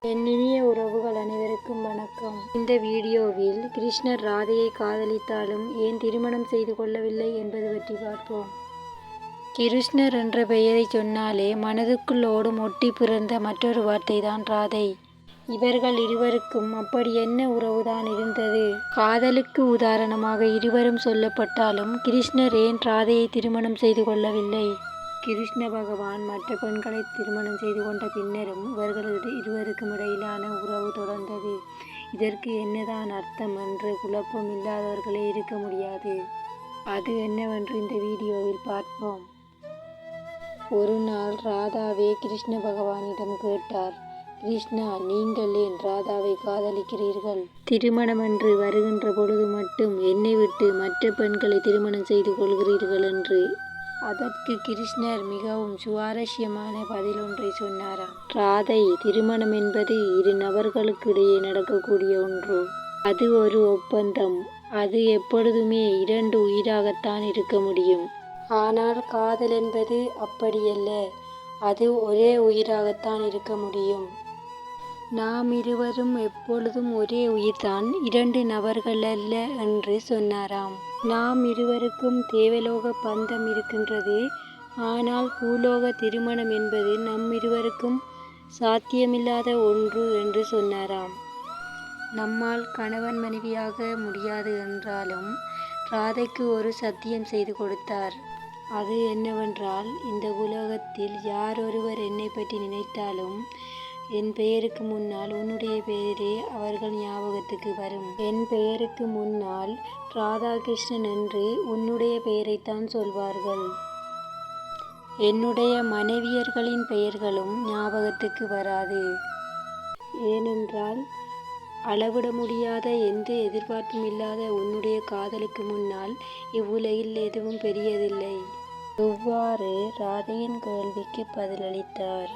என் இனிய உறவுகள் அனைவருக்கும் வணக்கம். இந்த வீடியோவில் கிருஷ்ணர் ராதையை காதலித்தாலும் ஏன் திருமணம் செய்து கொள்ளவில்லை என்பது பற்றி பார்ப்போம். கிருஷ்ணர் என்ற பெயரை சொன்னாலே மனதுக்குள் ஓடும் ஒட்டி பிறந்த மற்றொரு வார்த்தைதான் ராதை. இவர்கள் இருவருக்கும் அப்படி என்ன உறவுதான் இருந்தது? காதலுக்கு உதாரணமாக இருவரும் சொல்லப்பட்டாலும் கிருஷ்ணர் ஏன் ராதையை திருமணம் செய்து கொள்ளவில்லை? கிருஷ்ண பகவான் மற்ற பெண்களை திருமணம் செய்து கொண்ட பின்னரும் இவர்கள் இருவருக்கும் இடையிலான உறவு தொடர்ந்தது. இதற்கு என்னதான் அர்த்தம் என்று குழப்பம் இல்லாதவர்களே இருக்க முடியாது. அது என்னவென்று இந்த வீடியோவில் பார்ப்போம். ஒரு நாள் ராதாவே கிருஷ்ண பகவானிடம் கேட்டார், கிருஷ்ணா, நீங்கள் ஏன் ராதாவை காதலிக்கிறீர்கள்? திருமணம் என்று வருகின்ற பொழுது மட்டும் என்னை விட்டு மற்ற பெண்களை திருமணம் செய்து கொள்கிறீர்கள் என்று. அதற்கு கிருஷ்ணர் மிகவும் சுவாரஸ்யமான பதில் ஒன்றை சொன்னாராம். ராதை, திருமணம் என்பது இரு நபர்களுக்கு இடையே நடக்கக்கூடிய ஒன்று. அது ஒரு ஒப்பந்தம். அது எப்பொழுதுமே இரண்டு உயிராகத்தான் இருக்க முடியும். ஆனால் காதல் என்பது அப்படியல்ல. அது ஒரே உயிராகத்தான் இருக்க முடியும். நாம் இருவரும் எப்பொழுதும் ஒரே உயிர்தான், இரண்டு நபர்கள் அல்ல என்று சொன்னாராம். நாம் இருவருக்கும் தேவலோக பந்தம் இருக்கின்றது. ஆனால் பூலோக திருமணம் என்பது நம் இருவருக்கும் சாத்தியமில்லாத ஒன்று என்று சொன்னாராம். நம்மால் கணவன் மனைவியாக முடியாது என்றாலும் ராதைக்கு ஒரு சத்தியம் செய்து கொடுத்தார். அது என்னவென்றால், இந்த உலகத்தில் யார் ஒருவர் என்னை பற்றி நினைத்தாலும் என் பெயருக்கு முன்னால் உன்னுடைய பெயரே அவர்கள் ஞாபகத்துக்கு வரும். என் பெயருக்கு முன்னால் ராதாகிருஷ்ணன் என்று உன்னுடைய பெயரைத்தான் சொல்வார்கள். என்னுடைய மனைவியர்களின் பெயர்களும் ஞாபகத்துக்கு வராது. ஏனென்றால் அளவிட முடியாத எந்த எதிர்பார்ப்பும் இல்லாத உன்னுடைய காதலுக்கு முன்னால் இவ்வுலகில் எதுவும் பெரியதில்லை. இவ்வாறு ராதையின் கேள்விக்கு பதிலளித்தார்.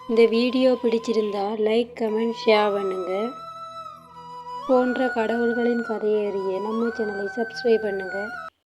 இந்த வீடியோ பிடிச்சிருந்தா லைக், கமெண்ட், ஷேர் பண்ணுங்க. போன்ற கடவுள்களின் கதையை அறிய நம்ம சேனலை சப்ஸ்கிரைப் பண்ணுங்க.